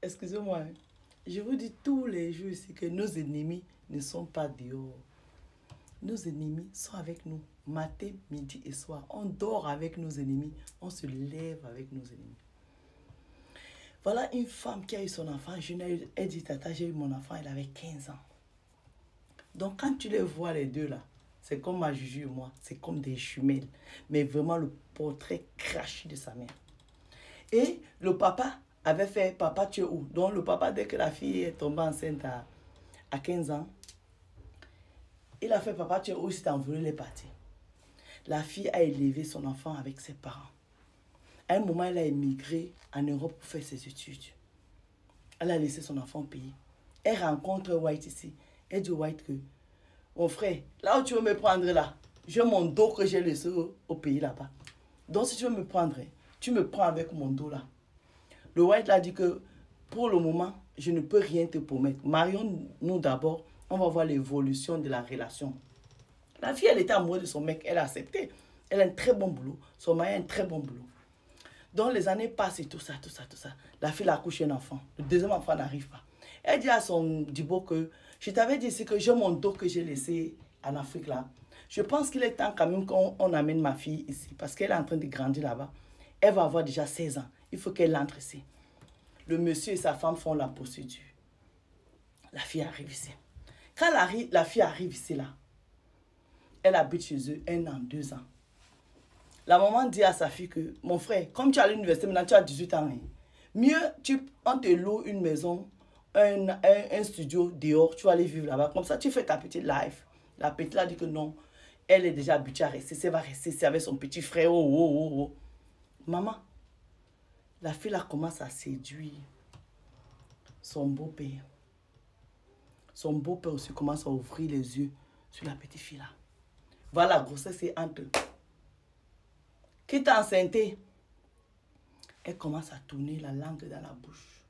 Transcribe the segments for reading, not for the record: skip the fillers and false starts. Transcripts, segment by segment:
excusez-moi, hein. Je vous dis tous les jours ici que nos ennemis ne sont pas dehors. Nos ennemis sont avec nous, matin, midi et soir. On dort avec nos ennemis, on se lève avec nos ennemis. Voilà une femme qui a eu son enfant. Elle dit, tata, j'ai eu mon enfant, elle avait 15 ans. Donc quand tu les vois les deux là, c'est comme ma Juju et moi, c'est comme des jumelles. Mais vraiment le portrait craché de sa mère. Et le papa avait fait, papa tu es où? Donc le papa, dès que la fille est tombée enceinte à 15 ans, il a fait, papa tu es où? Il s'est envolé, il est parti. La fille a élevé son enfant avec ses parents. À un moment, elle a émigré en Europe pour faire ses études. Elle a laissé son enfant au pays. Elle rencontre White ici. Elle dit au White que, mon frère, là où tu veux me prendre là, j'ai mon dos que j'ai laissé au pays là-bas. Donc si tu veux me prendre, tu me prends avec mon dos là. Le White l'a dit que, pour le moment, je ne peux rien te promettre. Marions-nous d'abord, on va voir l'évolution de la relation. La fille, elle était amoureuse de son mec, elle a accepté. Elle a un très bon boulot. Son mari a un très bon boulot. Donc les années passent et tout ça. La fille a accouché un enfant. Le deuxième enfant n'arrive pas. Elle dit à son Dibo que, je t'avais dit ici que j'ai mon dos que j'ai laissé en Afrique là. Je pense qu'il est temps quand même qu'on amène ma fille ici. Parce qu'elle est en train de grandir là-bas. Elle va avoir déjà 16 ans. Il faut qu'elle entre ici. Le monsieur et sa femme font la procédure. La fille arrive ici. Quand la fille arrive ici là, elle habite chez eux 1 an, 2 ans. La maman dit à sa fille que, mon frère, comme tu es à l'université, maintenant tu as 18 ans, hein, mieux on te loue une maison, un studio dehors, tu vas aller vivre là-bas. Comme ça, tu fais ta petite life. La petite là dit que non, elle est déjà habituée à rester, elle va rester avec son petit frère. Oh. Maman, la fille là commence à séduire son beau-père. Son beau-père aussi commence à ouvrir les yeux sur la petite fille là. Voilà, la grossesse est entre eux. Qui t'a enceinte, elle commence à tourner la langue dans la bouche.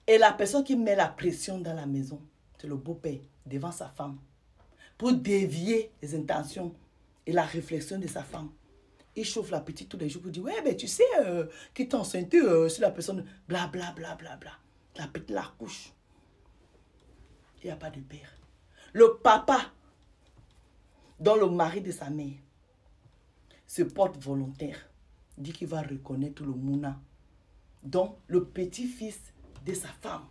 Et la personne qui met la pression dans la maison, c'est le beau-père devant sa femme. Pour dévier les intentions et la réflexion de sa femme. Il chauffe la petite tous les jours pour dire, ouais, ben tu sais, qui t'a enceinte, c'est la personne, bla. La petite la couche. Il n'y a pas de père. Le papa, dont le mari de sa mère, se porte volontaire, dit qu'il va reconnaître le mouna. Donc, le petit-fils de sa femme.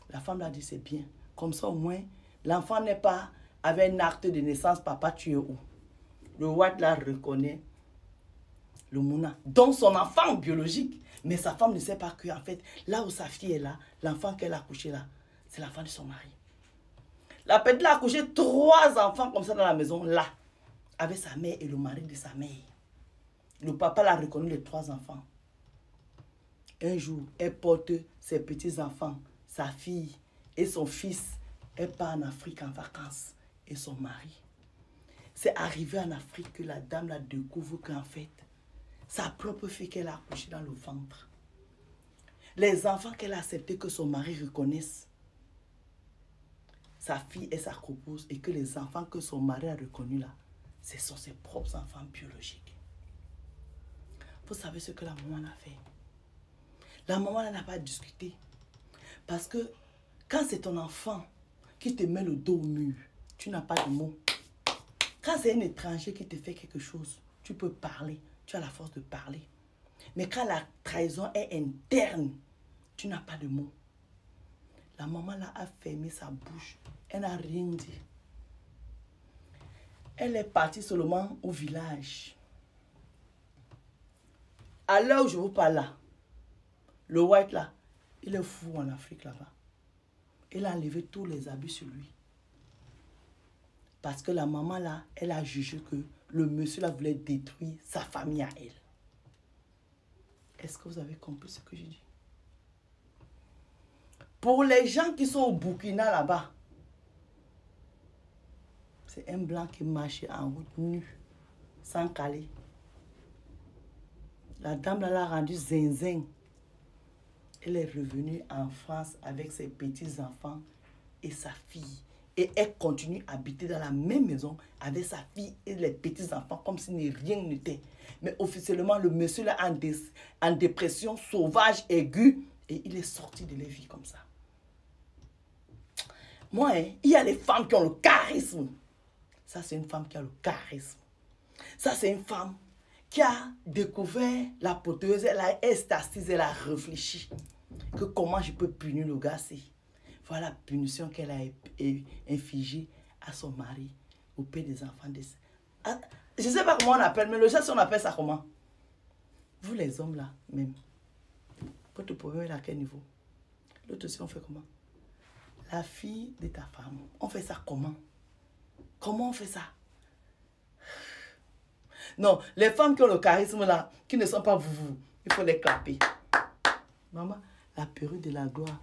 La femme l'a dit, c'est bien. Comme ça, au moins, l'enfant n'est pas avec un acte de naissance, papa, tu es où? Le White la reconnaît le mouna. Donc, son enfant biologique. Mais sa femme ne sait pas que, en fait, là où sa fille est là, l'enfant qu'elle a accouché là, c'est l'enfant de son mari. La petite a accouché 3 enfants comme ça dans la maison, là. Avec sa mère et le mari de sa mère. Le papa l'a reconnu les 3 enfants. Un jour, elle porte ses petits-enfants, sa fille et son fils. Elle part en Afrique en vacances. Et son mari. C'est arrivé en Afrique que la dame la découvre qu'en fait, sa propre fille qu'elle a accouchée dans le ventre. Les enfants qu'elle a accepté que son mari reconnaisse. Sa fille est sa copouse et que les enfants que son mari a reconnus là, ce sont ses propres enfants biologiques. Vous savez ce que la maman a fait? La maman n'a pas discuté. Parce que quand c'est ton enfant qui te met le dos au mur, tu n'as pas de mots. Quand c'est un étranger qui te fait quelque chose, tu peux parler. Tu as la force de parler. Mais quand la trahison est interne, tu n'as pas de mots. La maman là a fermé sa bouche. Elle n'a rien dit. Elle est partie seulement au village. À l'heure où je vous parle là, le White là, il est fou en Afrique là-bas. Il a enlevé tous les habits sur lui. Parce que la maman là, elle a jugé que le monsieur là voulait détruire sa famille à elle. Est-ce que vous avez compris ce que je dis? Pour les gens qui sont au Burkina là-bas, c'est un blanc qui marchait en route nu, sans caler. La dame là l'a rendu zinzin. Elle est revenue en France avec ses petits-enfants et sa fille. Et elle continue à habiter dans la même maison avec sa fille et les petits-enfants comme si rien n'était. Mais officiellement, le monsieur là en dépression sauvage, aiguë, Et il est sorti de leur vie comme ça. Moi, hein, il y a les femmes qui ont le charisme. Ça, c'est une femme qui a le charisme. Ça, c'est une femme qui a découvert la poteuse, elle a assise, elle a réfléchi. Que comment je peux punir le gars, c'est. Voilà la punition qu'elle a infligée à son mari, au père des enfants. Je ne sais pas comment on appelle, mais le geste, on appelle ça comment? Vous les hommes là, même. Votre problème est à quel niveau? L'autre aussi, on fait comment? La fille de ta femme, on fait ça comment? Comment on fait ça? Non, les femmes qui ont le charisme là, qui ne sont pas vous, il faut les clapper. Maman, la perruque de la gloire.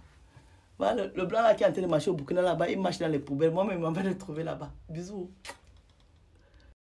Voilà, le blanc là qui est en train de marcher au Burkina là-bas, il marche dans les poubelles. Moi-même, je vais le trouver là-bas. Bisous.